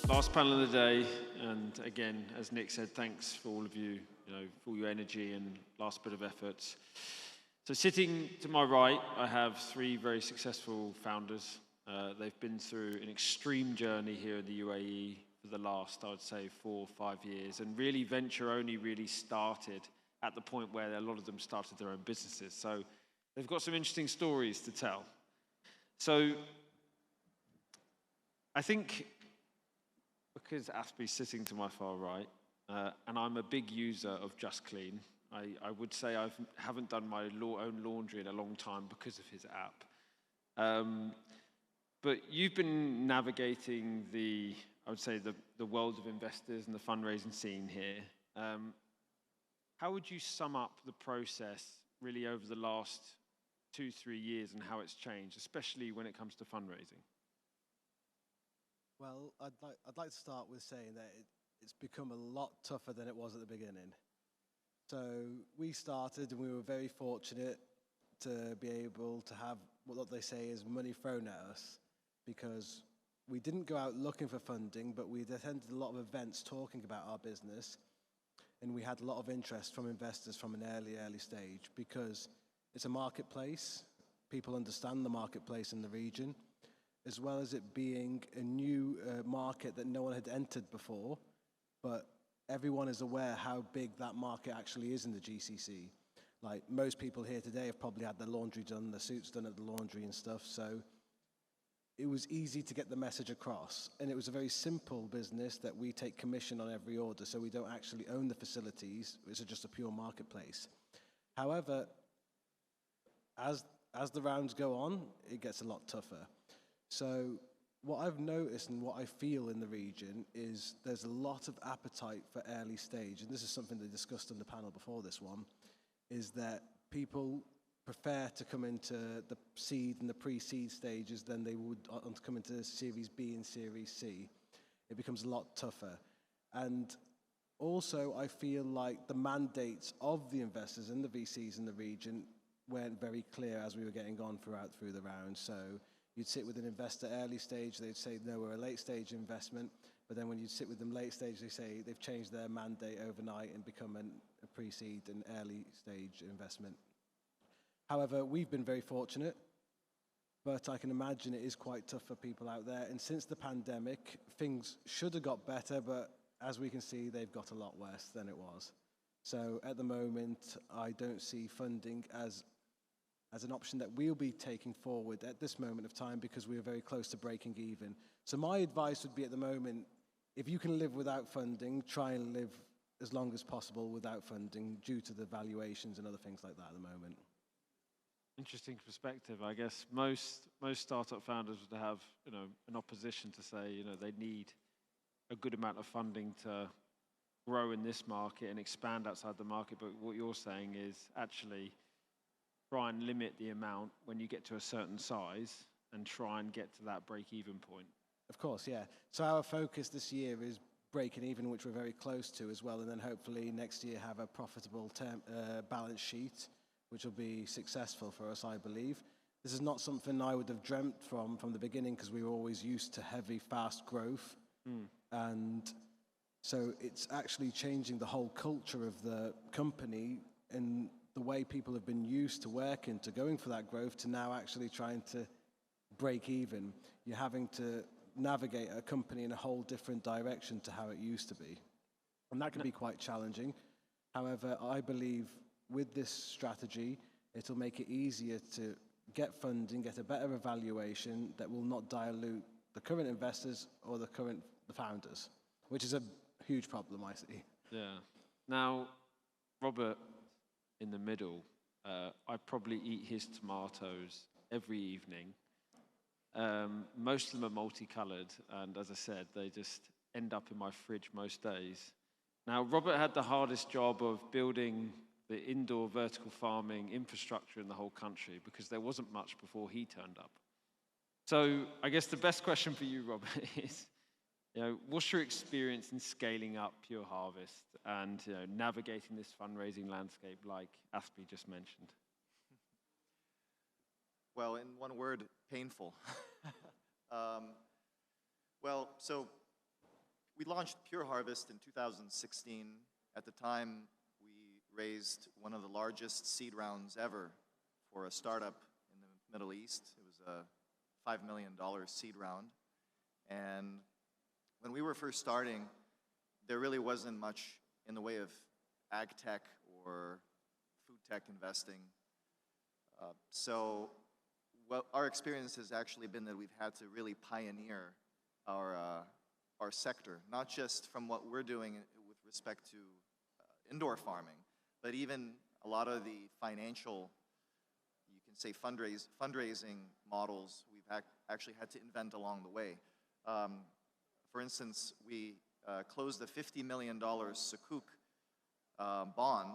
Last panel of the day, and again, as Nick said, thanks for all of you, for all your energy and last bit of efforts. So sitting to my right, I have three very successful founders. They've been through an extreme journey here in the UAE for the last, I would say, 4 or 5 years, and really venture only really started at the point where a lot of them started their own businesses. So they've got some interesting stories to tell. So I think because Aspie's sitting to my far right, and I'm a big user of Just Clean, I would say I haven't done my own laundry in a long time because of his app. But you've been navigating I would say, the world of investors and the fundraising scene here. How would you sum up the process really over the last 2-3 years and how it's changed, especially when it comes to fundraising? Well, I'd like to start with saying that it's become a lot tougher than it was at the beginning. So we started and we were very fortunate to be able to have what they say is money thrown at us, because we didn't go out looking for funding, but we attended a lot of events talking about our business, and we had a lot of interest from investors from an early stage, because it's a marketplace. People understand the marketplace in the region, as well as it being a new market that no one had entered before, but everyone is aware how big that market actually is in the GCC. Like, most people here today have probably had their laundry done, their suits done at the laundry and stuff, so it was easy to get the message across. And it was a very simple business that we take commission on every order, so we don't actually own the facilities, it's just a pure marketplace. However, as the rounds go on, it gets a lot tougher. So what I've noticed and what I feel in the region is there's a lot of appetite for early stage, and this is something they discussed on the panel before this one, is that people prefer to come into the seed and the pre-seed stages than they would to come into Series B and Series C. It becomes a lot tougher. And also, I feel like the mandates of the investors and the VCs in the region weren't very clear as we were getting on through the round. So you'd sit with an investor early stage, they'd say, no, we're a late stage investment. But then when you sit with them late stage, they say they've changed their mandate overnight and become a pre-seed and early stage investment. However, we've been very fortunate, but I can imagine it is quite tough for people out there. And since the pandemic, things should have got better, but as we can see, they've got a lot worse than it was. So at the moment, I don't see funding as an option that we'll be taking forward at this moment of time, because we are very close to breaking even. So my advice would be, at the moment, if you can live without funding, try and live as long as possible without funding, due to the valuations and other things like that at the moment. Interesting perspective. I guess most startup founders would have, an opposition to say, they need a good amount of funding to grow in this market and expand outside the market. But what you're saying is actually try and limit the amount when you get to a certain size and try and get to that break-even point. Of course, yeah. So our focus this year is breaking even, which we're very close to as well, and then hopefully next year have a profitable balance sheet, which will be successful for us, I believe. This is not something I would have dreamt from the beginning, because we were always used to heavy, fast growth. And so it's actually changing the whole culture of the company and the way people have been used to working, to going for that growth, to now actually trying to break even. You're having to navigate a company in a whole different direction to how it used to be. And that can be quite challenging. However, I believe with this strategy, it'll make it easier to get funding, get a better evaluation that will not dilute the current investors or the founders, which is a huge problem, I see. Yeah. Now, Robert, in the middle, I probably eat his tomatoes every evening. Most of them are multicolored, and as I said, they just end up in my fridge most days. Now, Robert had the hardest job of building the indoor vertical farming infrastructure in the whole country, because there wasn't much before he turned up. So I guess the best question for you, Robert, is, what's your experience in scaling up Pure Harvest and navigating this fundraising landscape like Aspie just mentioned? Well, in one word, painful. So We launched Pure Harvest in 2016. At the time, we raised one of the largest seed rounds ever for a startup in the Middle East. It was a $5 million seed round. And when we were first starting, there really wasn't much in the way of ag tech or food tech investing. So what our experience has actually been that we've had to really pioneer our sector, not just from what we're doing with respect to indoor farming, but even a lot of the financial, you can say fundraising models we've actually had to invent along the way. For instance, we closed a $50 million Sukuk bond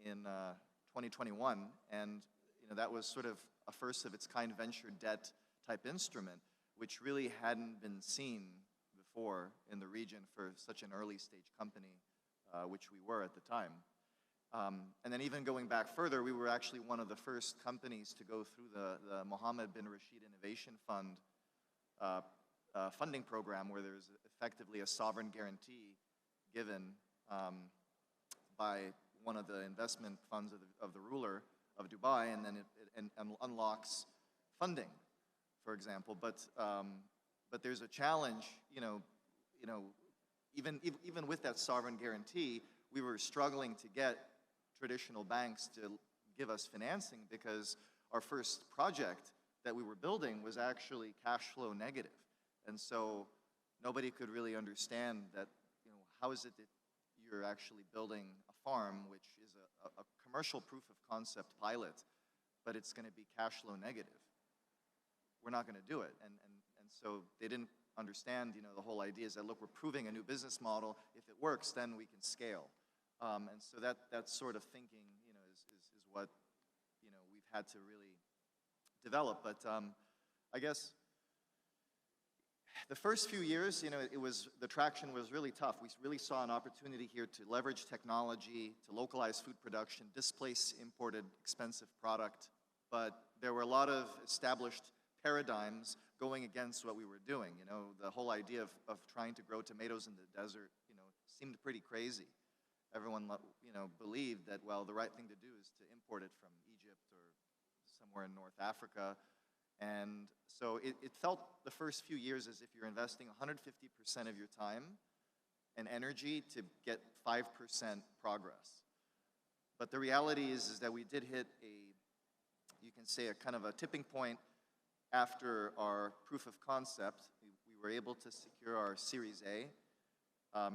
in 2021, and that was sort of a first of its kind venture debt type instrument, which really hadn't been seen before in the region for such an early stage company, which we were at the time. And then even going back further, we were actually one of the first companies to go through the Mohammed bin Rashid Innovation Fund funding program, where there's effectively a sovereign guarantee given by one of the investment funds of the ruler of Dubai, and then it unlocks funding, for example. But there's a challenge, even with that sovereign guarantee, we were struggling to get traditional banks to give us financing because our first project that we were building was actually cash flow negative. And so nobody could really understand that, how is it that you're actually building a farm, which is a commercial proof of concept pilot, but it's going to be cash flow negative? We're not going to do it. And so they didn't understand, the whole idea is that, look, we're proving a new business model. If it works, then we can scale. And so that sort of thinking, is what, we've had to really develop. But I guess the first few years, the traction was really tough. We really saw an opportunity here to leverage technology, to localize food production, displace imported expensive product. But there were a lot of established paradigms going against what we were doing. The whole idea of trying to grow tomatoes in the desert, seemed pretty crazy. Everyone, believed that, well, the right thing to do is to import it from Egypt or somewhere in North Africa. And so it felt the first few years as if you're investing 150% of your time and energy to get 5% progress. But the reality is that we did hit you can say a kind of a tipping point after our proof of concept. We were able to secure our Series A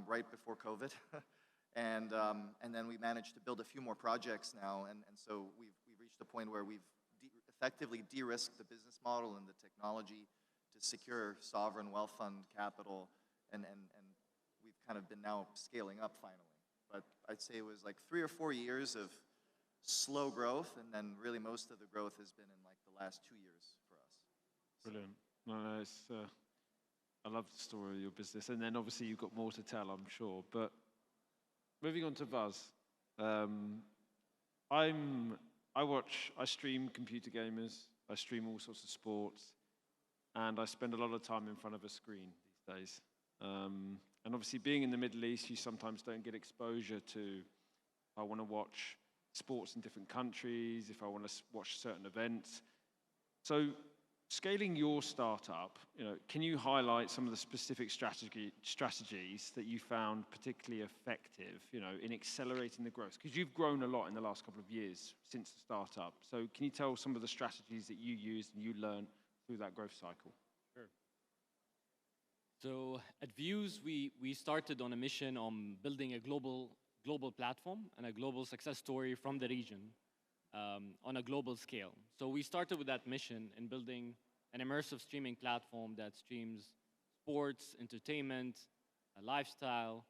right before COVID. And then we managed to build a few more projects now. And so we've reached a point where we've effectively de-risked the business model and the technology to secure sovereign wealth fund capital, and we've kind of been now scaling up finally. But I'd say it was like 3 or 4 years of slow growth, and then really most of the growth has been in like the last 2 years for us. Brilliant. No, it's, I love the story of your business, and then obviously you've got more to tell, I'm sure. But moving on to Vaz, I stream computer gamers, I stream all sorts of sports, and I spend a lot of time in front of a screen these days. And obviously being in the Middle East, you sometimes don't get exposure to, if I want to watch sports in different countries, if I want to watch certain events. So scaling your startup, can you highlight some of the specific strategies that you found particularly effective, in accelerating the growth? Because you've grown a lot in the last couple of years since the startup. So can you tell some of the strategies that you used and you learned through that growth cycle? Sure. So at Views, we started on a mission on building a global platform and a global success story from the region. On a global scale. So we started with that mission in building an immersive streaming platform that streams sports, entertainment, lifestyle,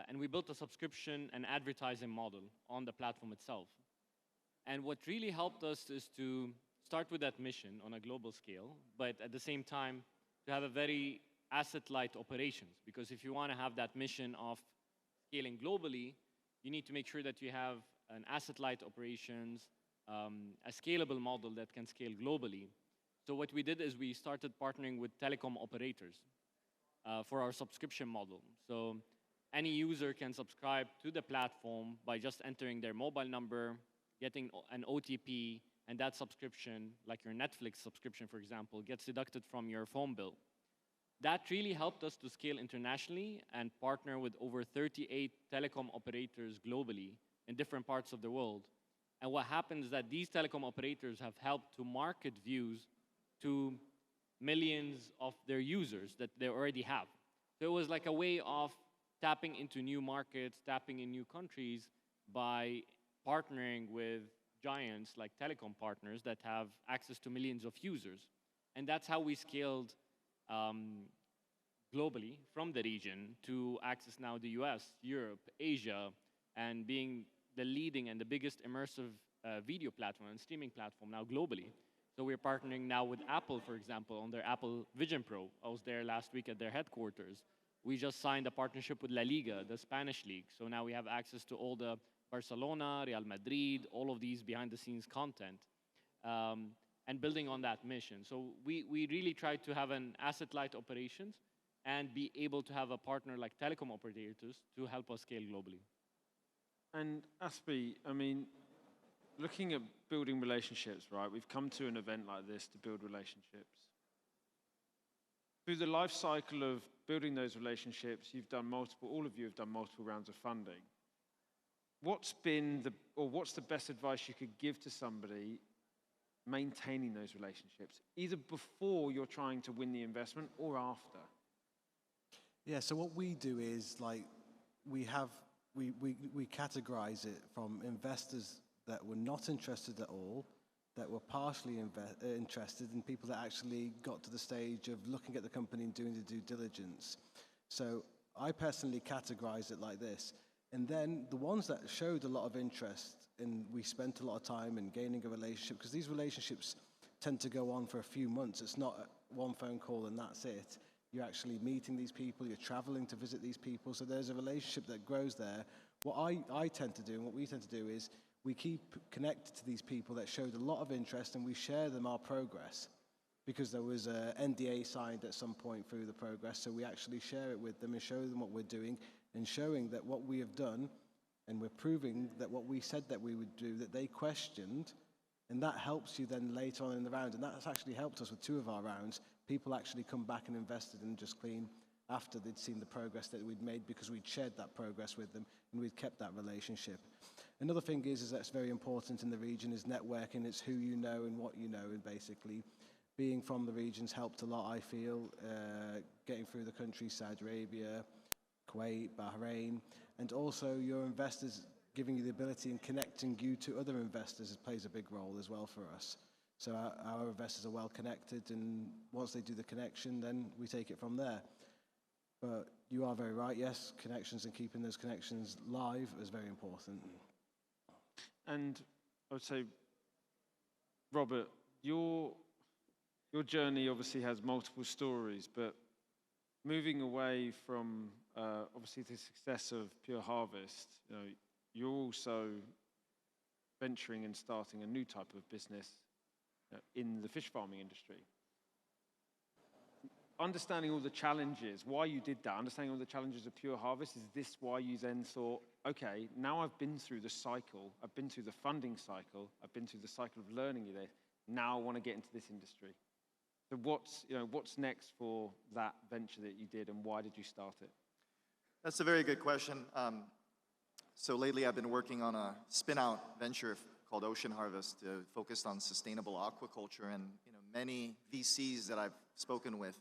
and we built a subscription and advertising model on the platform itself. And what really helped us is to start with that mission on a global scale, but at the same time, to have a very asset-light operations, because if you want to have that mission of scaling globally, you need to make sure that you have an asset-light operations, a scalable model that can scale globally. So what we did is we started partnering with telecom operators. for our subscription model. So any user can subscribe to the platform by just entering their mobile number, getting an OTP, and that subscription, like your Netflix subscription, for example, gets deducted from your phone bill. That really helped us to scale internationally and partner with over 38 telecom operators globally in different parts of the world. And what happens is that these telecom operators have helped to market views to millions of their users that they already have. So it was like a way of tapping into new markets, tapping in new countries by partnering with giants like telecom partners that have access to millions of users. And that's how we scaled globally from the region to access now the US, Europe, Asia, and being the leading and the biggest immersive video platform and streaming platform now globally. So we're partnering now with Apple, for example, on their Apple Vision Pro. I was there last week at their headquarters. We just signed a partnership with La Liga, the Spanish league. So now we have access to all the Barcelona, Real Madrid, all of these behind-the-scenes content, and building on that mission. So we really try to have an asset-light operations and be able to have a partner like telecom operators to help us scale globally. And Aspi, I mean, looking at building relationships, right? We've come to an event like this to build relationships. Through the life cycle of building those relationships, all of you have done multiple rounds of funding. What's the best advice you could give to somebody maintaining those relationships, either before you're trying to win the investment or after? Yeah, so what we do is we categorize it from investors that were not interested at all, that were partially interested, and people that actually got to the stage of looking at the company and doing the due diligence. So I personally categorize it like this. And then the ones that showed a lot of interest, and we spent a lot of time in gaining a relationship, because these relationships tend to go on for a few months. It's not one phone call and that's it. You're actually meeting these people, you're traveling to visit these people, so there's a relationship that grows there. What I tend to do, and what we tend to do, is we keep connected to these people that showed a lot of interest, and we share them our progress, because there was an NDA signed at some point through the progress, so we actually share it with them and show them what we're doing, and showing that what we have done, and we're proving that what we said that we would do, that they questioned, and that helps you then later on in the round. And that's actually helped us with 2 of our rounds. People actually come back and invested in Just Clean after they'd seen the progress that we'd made, because we'd shared that progress with them and we'd kept that relationship. Another thing is that's very important in the region is networking. It's who you know and what you know, and basically being from the region's helped a lot, I feel, getting through the countries, Saudi Arabia, Kuwait, Bahrain, and also your investors giving you the ability and connecting you to other investors plays a big role as well for us. So our investors are well connected, and once they do the connection, then we take it from there. But you are very right, yes, connections and keeping those connections live is very important. And I would say, Robert, your journey obviously has multiple stories, but moving away from obviously the success of Pure Harvest, you're also venturing and starting a new type of business in the fish farming industry. Understanding all the challenges, why you did that, understanding all the challenges of Pure Harvest, is this why you then thought, okay, now I've been through the cycle, I've been through the funding cycle, I've been through the cycle of learning it, now I want to get into this industry? So what's next for that venture that you did, and why did you start it? That's a very good question. So lately I've been working on a spin-out venture called Ocean Harvest, focused on sustainable aquaculture, and many VCs that I've spoken with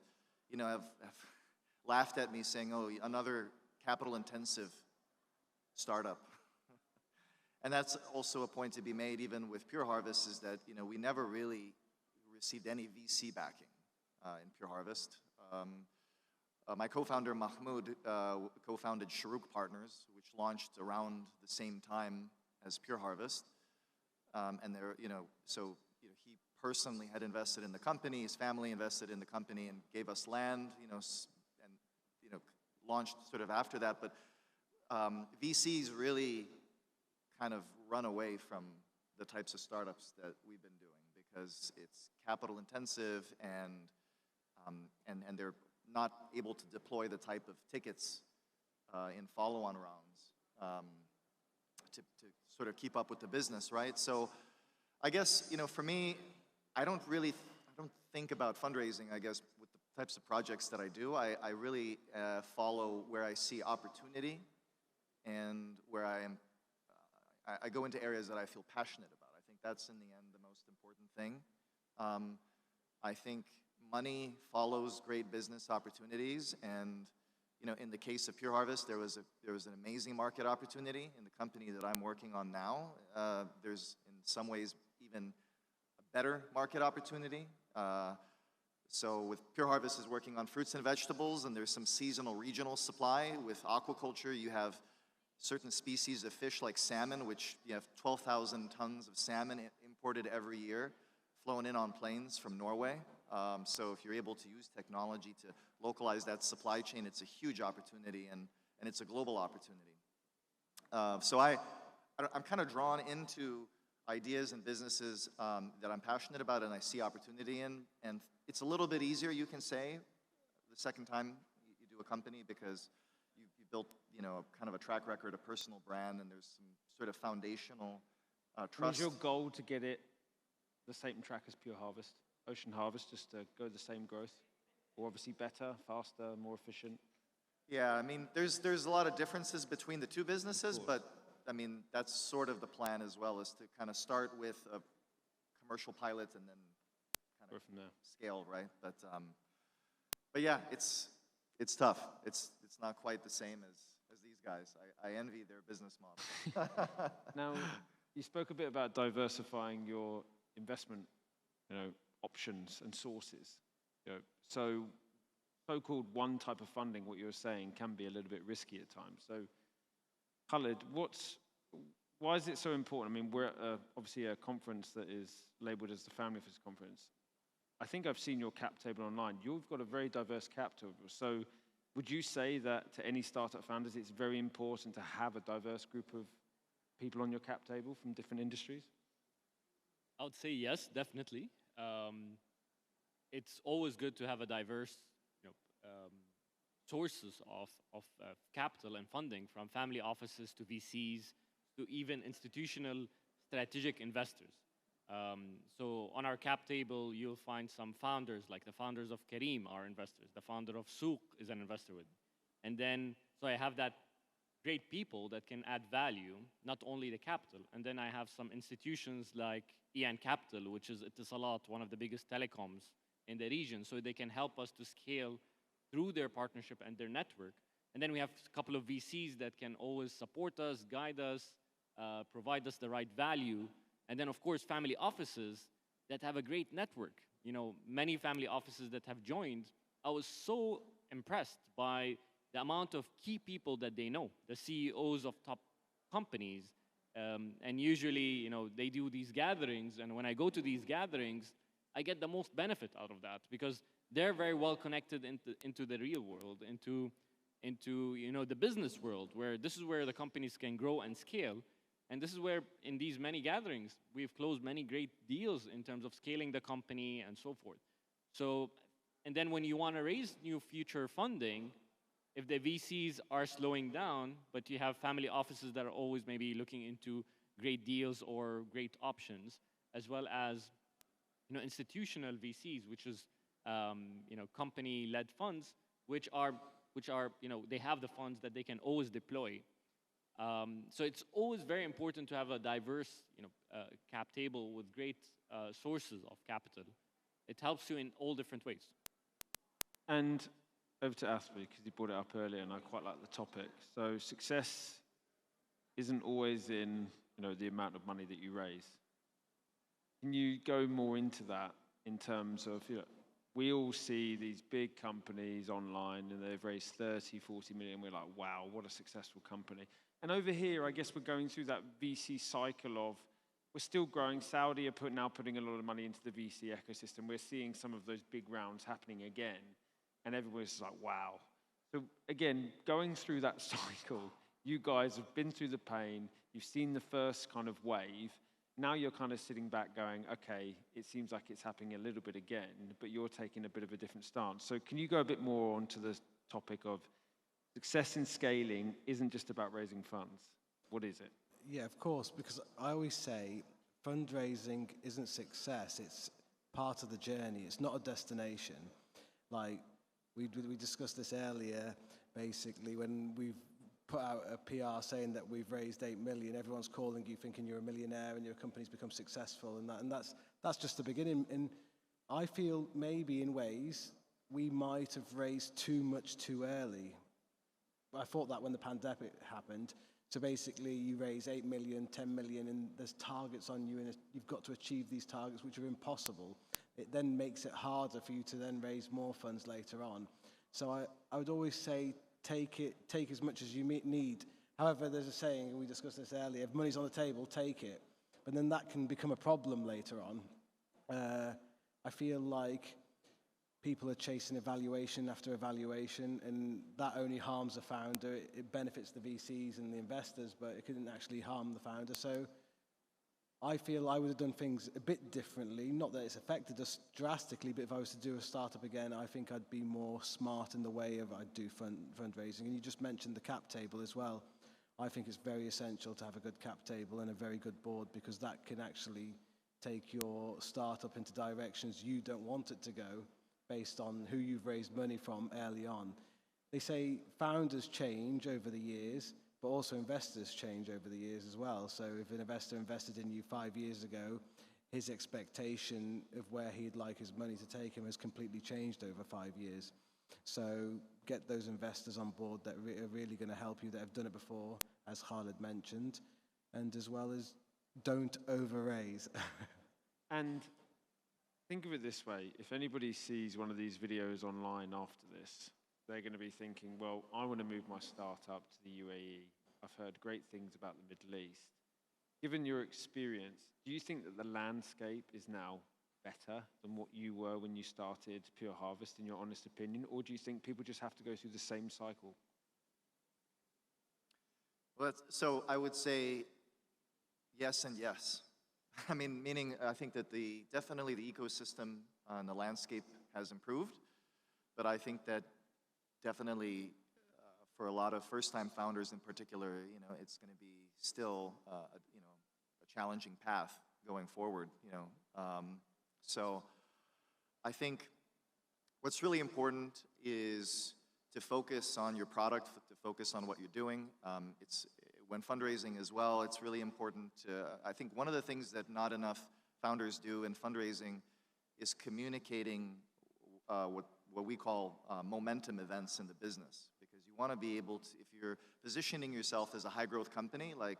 have laughed at me saying, oh, another capital-intensive startup. And that's also a point to be made even with Pure Harvest, is that we never really received any VC backing in Pure Harvest. My co-founder Mahmoud co-founded Sharuk Partners, which launched around the same time as Pure Harvest, and he personally had invested in the company. His family invested in the company and gave us land, and launched sort of after that. But VCs really kind of run away from the types of startups that we've been doing, because it's capital intensive and they're not able to deploy the type of tickets in follow-on rounds to sort of keep up with the business, right? So I guess, for me, I don't think about fundraising, I guess, with the types of projects that I do. I really follow where I see opportunity and where I go into areas that I feel passionate about. I think that's, in the end, the most important thing. I think money follows great business opportunities, and in the case of Pure Harvest, there was an amazing market opportunity in the company that I'm working on now. There's, in some ways, even a better market opportunity. So with Pure Harvest is working on fruits and vegetables, and there's some seasonal regional supply. With aquaculture, you have certain species of fish like salmon, which you have 12,000 tons of salmon imported every year, flown in on planes from Norway. So if you're able to use technology to localize that supply chain, it's a huge opportunity, and it's a global opportunity. So I'm kind of drawn into ideas and businesses that I'm passionate about and I see opportunity in. And it's a little bit easier, you can say, the second time you do a company, because you built, kind of a track record, a personal brand, and there's some sort of foundational trust. Is your goal to get it the same track as Pure Harvest, Ocean Harvest, just to go the same growth? Or obviously better, faster, more efficient? Yeah, I mean, there's a lot of differences between the two businesses, but I mean, that's sort of the plan as well, is to kind of start with a commercial pilot and then kind of from there. Scale, right? But yeah, it's tough. It's not quite the same as these guys. I envy their business model. Now, you spoke a bit about diversifying your investment, options and sources. So-called one type of funding, what you were saying, can be a little bit risky at times. So, Khalid, why is it so important? I mean, we're at obviously a conference that is labeled as the Family Office Conference. I think I've seen your cap table online. You've got a very diverse cap table. So would you say that to any startup founders, it's very important to have a diverse group of people on your cap table from different industries? I would say yes, definitely. It's always good to have a diverse sources of capital and funding, from family offices to VCs to even institutional strategic investors. So on our cap table, you'll find some founders, like the founders of Kareem are investors. The founder of Souk is an investor with me. And then, so I have that great people that can add value, not only the capital. And then I have some institutions like Ian Capital, which is Etisalat, one of the biggest telecoms in the region. So they can help us to scale through their partnership and their network. And then we have a couple of VCs that can always support us, guide us, provide us the right value. And then, of course, family offices that have a great network. Many family offices that have joined, I was so impressed by the amount of key people that they know, the CEOs of top companies. And usually, they do these gatherings. And when I go to these gatherings, I get the most benefit out of that, because they're very well connected into the real world, into the business world, where this is where the companies can grow and scale. And this is where, in these many gatherings, we've closed many great deals in terms of scaling the company and so forth. So, and then when you want to raise new future funding, if the VCs are slowing down, but you have family offices that are always maybe looking into great deals or great options, as well as institutional VCs, which is company-led funds, which are they have the funds that they can always deploy. So it's always very important to have a diverse cap table with great sources of capital. It helps you in all different ways. And over to Aspi, because you brought it up earlier, and I quite like the topic. So success isn't always in the amount of money that you raise. Can you go more into that in terms of, we all see these big companies online and they've raised 30, 40 million. We're like, wow, what a successful company. And over here, I guess we're going through that VC cycle of, we're still growing. Saudi are now putting a lot of money into the VC ecosystem. We're seeing some of those big rounds happening again. And everyone's like, wow. So again, going through that cycle, you guys have been through the pain. You've seen the first kind of wave. now you're kind of sitting back going, okay, it seems like it's happening a little bit again, but you're taking a bit of a different stance. So can you go a bit more onto the topic of success in scaling isn't just about raising funds? What is it? Yeah, of course, because I always say fundraising isn't success, it's part of the journey, it's not a destination. Like, we discussed this earlier, basically, when we've put out a PR saying that we've raised 8 million, everyone's calling you thinking you're a millionaire and your company's become successful, and that's just the beginning. And I feel maybe in ways we might have raised too much too early. I thought that when the pandemic happened. So basically, you raise 8 million, 10 million, and there's targets on you, and you've got to achieve these targets, which are impossible. It then makes it harder for you to then raise more funds later on. So I would always say, take as much as you need. However, there's a saying, and we discussed this earlier, if money's on the table, take it. But then that can become a problem later on. I feel like people are chasing evaluation after evaluation, and that only harms the founder. It benefits the VCs and the investors, but it couldn't actually harm the founder. So I feel I would have done things a bit differently. Not that it's affected us drastically, but if I was to do a startup again, I think I'd be more smart in the way of I'd do fundraising. And you just mentioned the cap table as well. I think it's very essential to have a good cap table and a very good board, because that can actually take your startup into directions you don't want it to go, based on who you've raised money from early on. They say founders change over the years, but also investors change over the years as well. So if an investor invested in you 5 years ago, his expectation of where he'd like his money to take him has completely changed over 5 years. So get those investors on board that are really going to help you, that have done it before, as Khalid mentioned, and as well as don't over-raise. And think of it this way, if anybody sees one of these videos online after this, they're going to be thinking, well, I want to move my startup to the UAE. I've heard great things about the Middle East. Given your experience, do you think that the landscape is now better than what you were when you started Pure Harvest, in your honest opinion? Or do you think people just have to go through the same cycle? Well, so I would say yes and yes. I mean, meaning I think that definitely the ecosystem and the landscape has improved, but I think that definitely for a lot of first-time founders in particular, it's going to be still a challenging path going forward. So I think what's really important is to focus on your product, to focus on what you're doing. When fundraising as well, it's really important to, I think one of the things that not enough founders do in fundraising is communicating what we call momentum events in the business. Because you want to be able to, if you're positioning yourself as a high growth company, like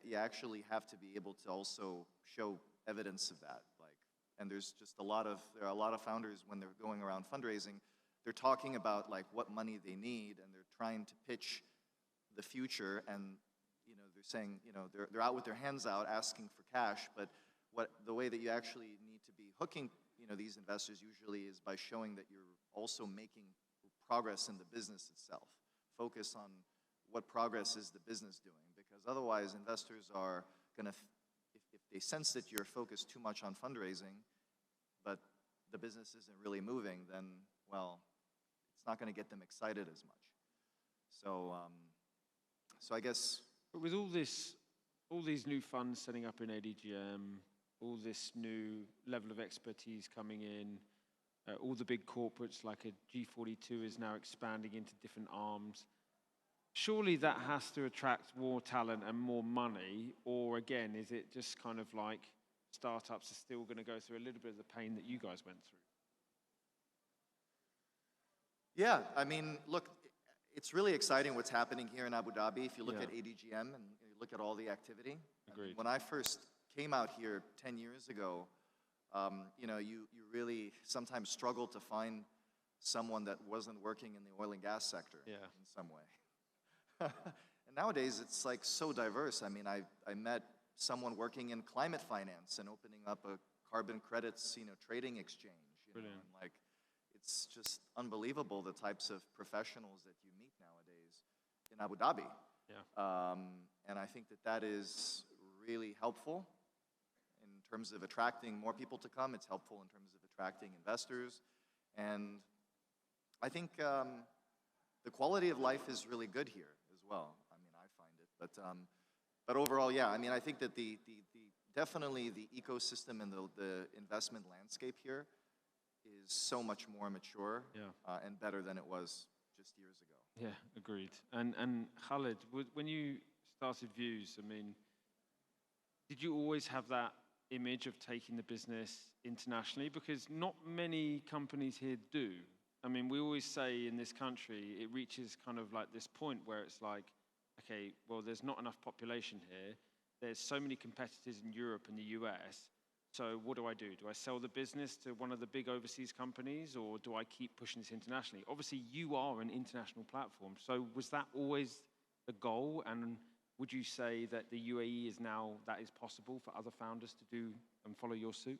you actually have to be able to also show evidence of that. And there are a lot of founders when they're going around fundraising, they're talking about like what money they need, and they're trying to pitch the future, and they're saying, they're out with their hands out asking for cash, but the way that you actually need to be hooking, these investors usually is by showing that you're also making progress in the business itself. Focus on what progress is the business doing, because otherwise investors are gonna, if they sense that you're focused too much on fundraising, but the business isn't really moving, then, well, it's not gonna get them excited as much. So I guess. But with all these new funds setting up in ADGM, all this new level of expertise coming in, all the big corporates like a G42 is now expanding into different arms. Surely that has to attract more talent and more money, or again, is it just kind of like startups are still going to go through a little bit of the pain that you guys went through? Yeah, I mean, look, it's really exciting what's happening here in Abu Dhabi. If you look at ADGM and you look at all the activity. Agreed. When I first came out here 10 years ago, you really sometimes struggle to find someone that wasn't working in the oil and gas sector in some way. And nowadays, it's like so diverse. I mean, I met someone working in climate finance and opening up a carbon credits, trading exchange. Brilliant. And like, it's just unbelievable the types of professionals that you meet nowadays in Abu Dhabi. Yeah. And I think that is really helpful. terms of attracting more people to come. It's helpful in terms of attracting investors. And I think the quality of life is really good here as well. I mean, I find it. But overall, yeah, I mean, I think that definitely the ecosystem and the investment landscape here is so much more mature and better than it was just years ago. Yeah, agreed. And Khalid, when you started Views, I mean, did you always have that image of taking the business internationally? Because not many companies here do. I mean, we always say in this country, it reaches kind of like this point where it's like, okay, well, there's not enough population here. There's so many competitors in Europe and the US. So what do? Do I sell the business to one of the big overseas companies, or do I keep pushing this internationally? Obviously, you are an international platform. So was that always the goal? And would you say that the UAE is now, that is possible for other founders to do and follow your suit?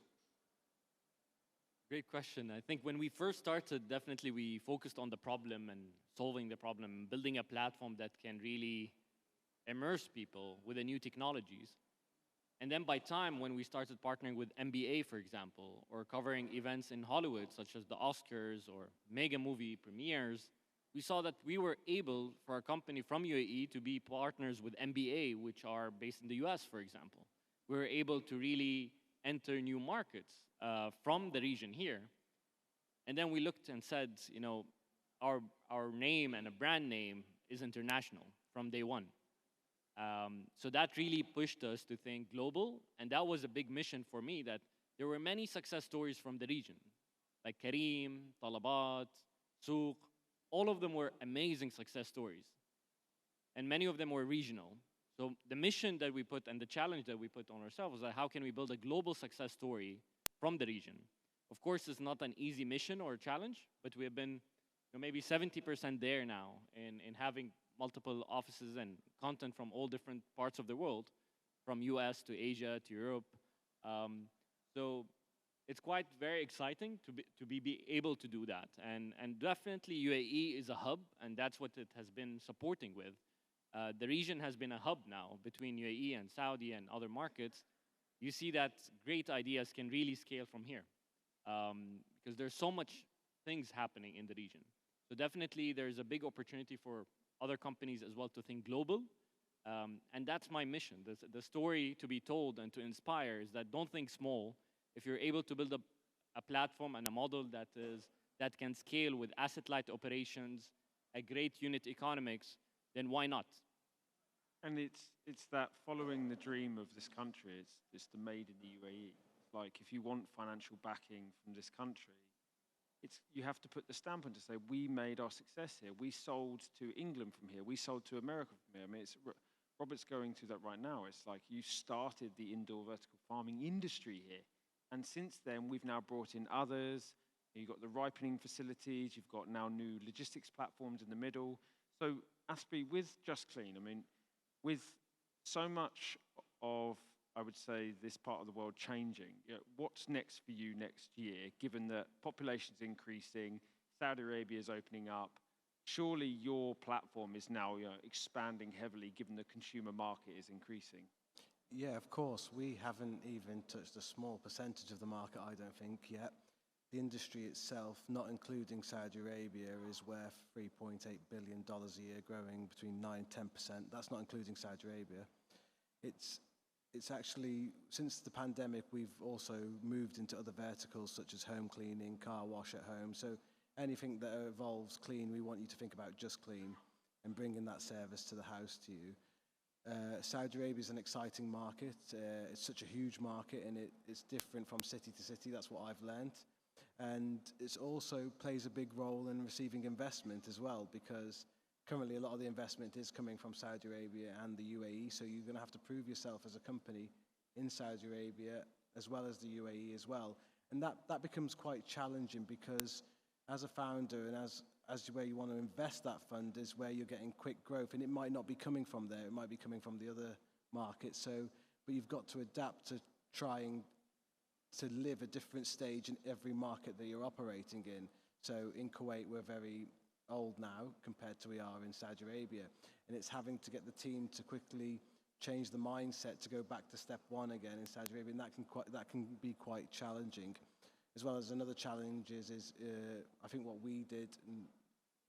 Great question. I think when we first started, definitely we focused on the problem and solving the problem, building a platform that can really immerse people with the new technologies. And then by time, when we started partnering with NBA, for example, or covering events in Hollywood, such as the Oscars or mega movie premieres, we saw that we were able, for a company from UAE, to be partners with NBA, which are based in the US, for example. We were able to really enter new markets from the region here. And then we looked and said, you know, our name and a brand name is international from day one. So that really pushed us to think global, and that was a big mission for me, that there were many success stories from the region, like Kareem, Talabat, Souq. All of them were amazing success stories, and many of them were regional. So the mission that we put and the challenge that we put on ourselves was that how can we build a global success story from the region? Of course, it's not an easy mission or challenge, but we have been maybe 70% there now in having multiple offices and content from all different parts of the world, from US to Asia to Europe. So it's quite very exciting to be able to do that. And definitely UAE is a hub, and that's what it has been supporting with. The region has been a hub now between UAE and Saudi and other markets. You see that great ideas can really scale from here because there's so much things happening in the region. So definitely there's a big opportunity for other companies as well to think global. And that's my mission. The story to be told and to inspire is that don't think small. If you're able to build a platform and a model that can scale with asset-light operations, a great unit economics, then why not? And it's that following the dream of this country. It's the made in the UAE. Like if you want financial backing from this country, you have to put the stamp on to say we made our success here. We sold to England from here. We sold to America from here. I mean, Robert's going through that right now. It's like you started the indoor vertical farming industry here, and since then we've now brought in others. You've got the ripening facilities. You've got now new logistics platforms in the middle. So Aspi, with Just Clean, I mean, with so much of, I would say, this part of the world changing, what's next for you next year, given that population's increasing, Saudi Arabia is opening up? Surely your platform is now expanding heavily, given the consumer market is increasing. Yeah, of course. We haven't even touched a small percentage of the market, I don't think, yet. The industry itself, not including Saudi Arabia, is worth $3.8 billion a year, growing between 9 and 10%. That's not including Saudi Arabia. It's actually, since the pandemic, we've also moved into other verticals such as home cleaning, car wash at home. So anything that involves clean, we want you to think about Just Clean and bringing that service to the house to you. Saudi Arabia is an exciting market. It's such a huge market, and it's different from city to city. That's what I've learned. And it also plays a big role in receiving investment as well, because currently a lot of the investment is coming from Saudi Arabia and the UAE, so you're going to have to prove yourself as a company in Saudi Arabia as well as the UAE as well. And that becomes quite challenging, because as a founder and as where you want to invest that fund is where you're getting quick growth, and it might not be coming from there, it might be coming from the other markets. But you've got to adapt to trying to live a different stage in every market that you're operating in. So in Kuwait, we're very old now compared to we are in Saudi Arabia, and it's having to get the team to quickly change the mindset to go back to step one again in Saudi Arabia, and that can be quite challenging. As well as another challenge is I think what we did, and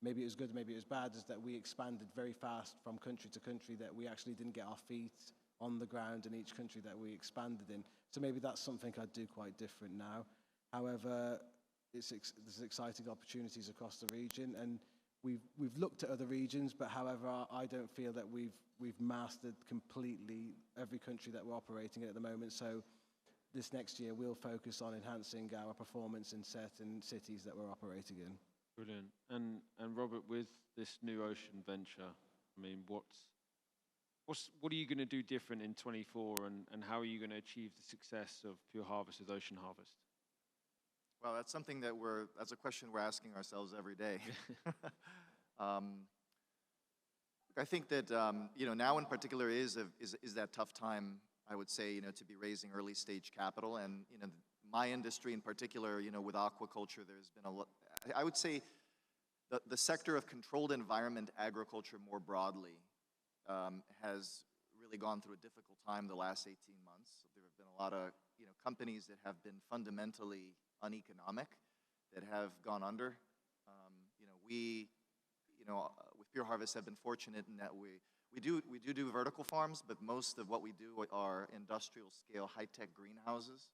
maybe it was good, maybe it was bad, is that we expanded very fast from country to country, that we actually didn't get our feet on the ground in each country that we expanded in. So maybe that's something I'd do quite different now. However, there's exciting opportunities across the region, and we've looked at other regions, but however, I don't feel that we've mastered completely every country that we're operating in at the moment. So this next year, we'll focus on enhancing our performance in certain cities that we're operating in. Brilliant. And Robert, with this new ocean venture, I mean, what are you going to do different in 24, and how are you going to achieve the success of Pure Harvest with Ocean Harvest? Well, that's something that's a question we're asking ourselves every day. I think that, now in particular is that tough time, I would say, to be raising early stage capital. And, my industry in particular, with aquaculture, there's been a lot, I would say the sector of controlled environment agriculture more broadly has really gone through a difficult time the last 18 months. There have been a lot of, companies that have been fundamentally uneconomic, that have gone under. We, with Pure Harvest have been fortunate in that we do vertical farms, but most of what we do are industrial scale high-tech greenhouses,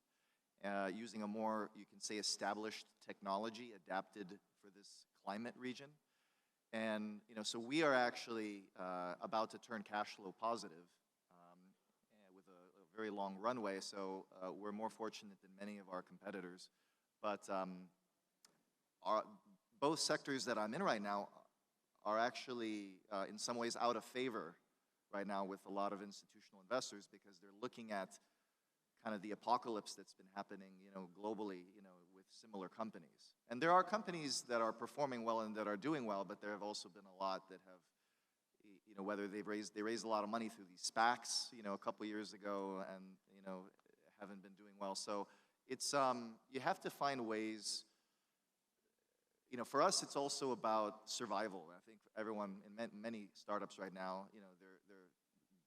using a more, you can say, established technology adapted for this climate region. And, so we are actually about to turn cash flow positive with a very long runway. So we're more fortunate than many of our competitors. But both sectors that I'm in right now are actually, in some ways, out of favor right now with a lot of institutional investors, because they're looking at kind of the apocalypse that's been happening, globally, with similar companies. And there are companies that are performing well and that are doing well, but there have also been a lot that have, whether they raised a lot of money through these SPACs, a couple years ago, and haven't been doing well. So it's you have to find ways. For us, it's also about survival. I think everyone in many startups right now, they're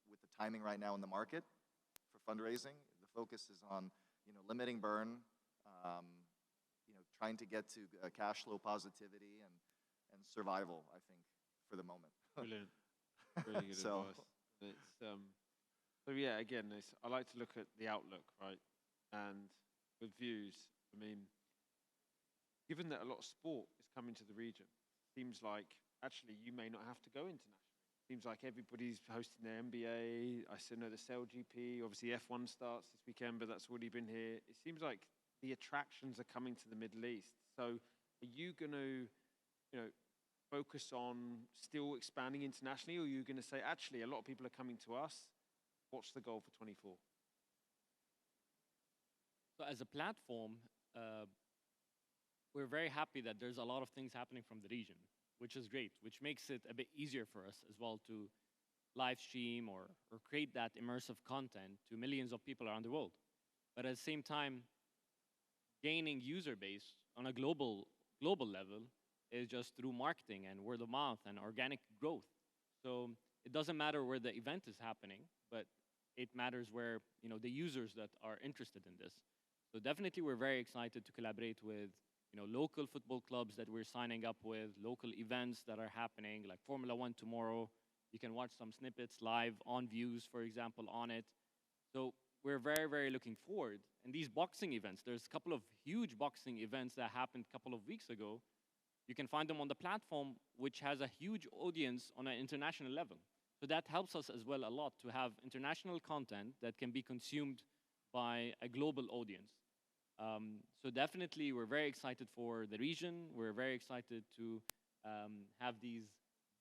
with the timing right now in the market for fundraising. The focus is on, limiting burn, trying to get to cash flow positivity and survival, I think, for the moment. Brilliant. Really good So- advice. So yeah, again, I like to look at the outlook, right? And with views, I mean, given that a lot of sport is coming to the region, seems like actually you may not have to go internationally. Seems like everybody's hosting their NBA. I still know the Sail GP. Obviously, F1 starts this weekend, but that's already been here. It seems like the attractions are coming to the Middle East. So are you going to, focus on still expanding internationally, or are you going to say, actually, a lot of people are coming to us? What's the goal for 24? So as a platform, we're very happy that there's a lot of things happening from the region, which is great, which makes it a bit easier for us as well to live stream or create that immersive content to millions of people around the world. But at the same time, gaining user base on a global level is just through marketing and word of mouth and organic growth. So it doesn't matter where the event is happening, but it matters where the users that are interested in this. So definitely we're very excited to collaborate with local football clubs that we're signing up with, local events that are happening, like Formula One tomorrow. You can watch some snippets live on Views, for example, on it. So we're very, very looking forward. And these boxing events, there's a couple of huge boxing events that happened a couple of weeks ago. You can find them on the platform, which has a huge audience on an international level. So that helps us as well a lot to have international content that can be consumed by a global audience. So definitely, we're very excited for the region. We're very excited to have these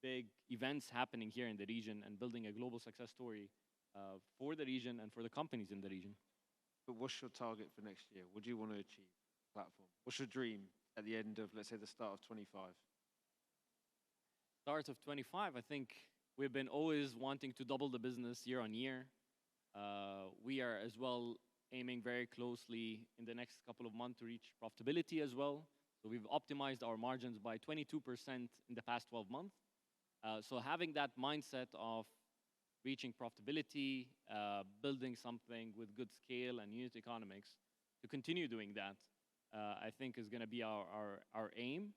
big events happening here in the region and building a global success story for the region and for the companies in the region. But what's your target for next year? What do you want to achieve platform? What's your dream at the end of, let's say, the start of 25? Start of 25, I think we've been always wanting to double the business year on year. We are as well aiming very closely in the next couple of months to reach profitability as well. So we've optimized our margins by 22% in the past 12 months. So having that mindset of reaching profitability, building something with good scale and unit economics, to continue doing that, I think is going to be our aim.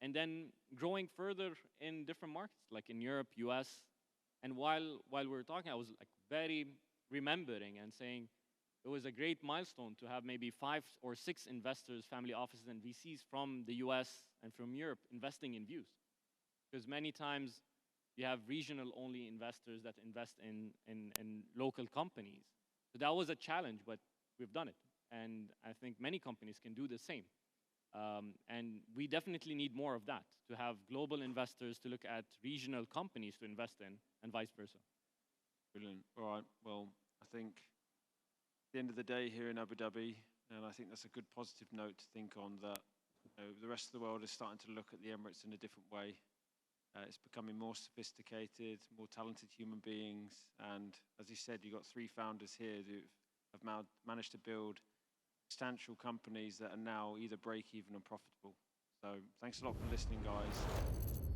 And then growing further in different markets, like in Europe, US. And while we were talking, I was like very remembering and saying it was a great milestone to have maybe 5 or 6 investors, family offices, and VCs from the US and from Europe investing in Views. Because many times you have regional-only investors that invest in local companies. So that was a challenge, but we've done it. And I think many companies can do the same. And we definitely need more of that, to have global investors to look at regional companies to invest in, and vice versa. Brilliant. All right. Well, I think at the end of the day here in Abu Dhabi, and I think that's a good positive note to think on, that the rest of the world is starting to look at the Emirates in a different way. It's becoming more sophisticated, more talented human beings. And as you said, you've got 3 founders here who have managed to build substantial companies that are now either break even or profitable. So thanks a lot for listening, guys.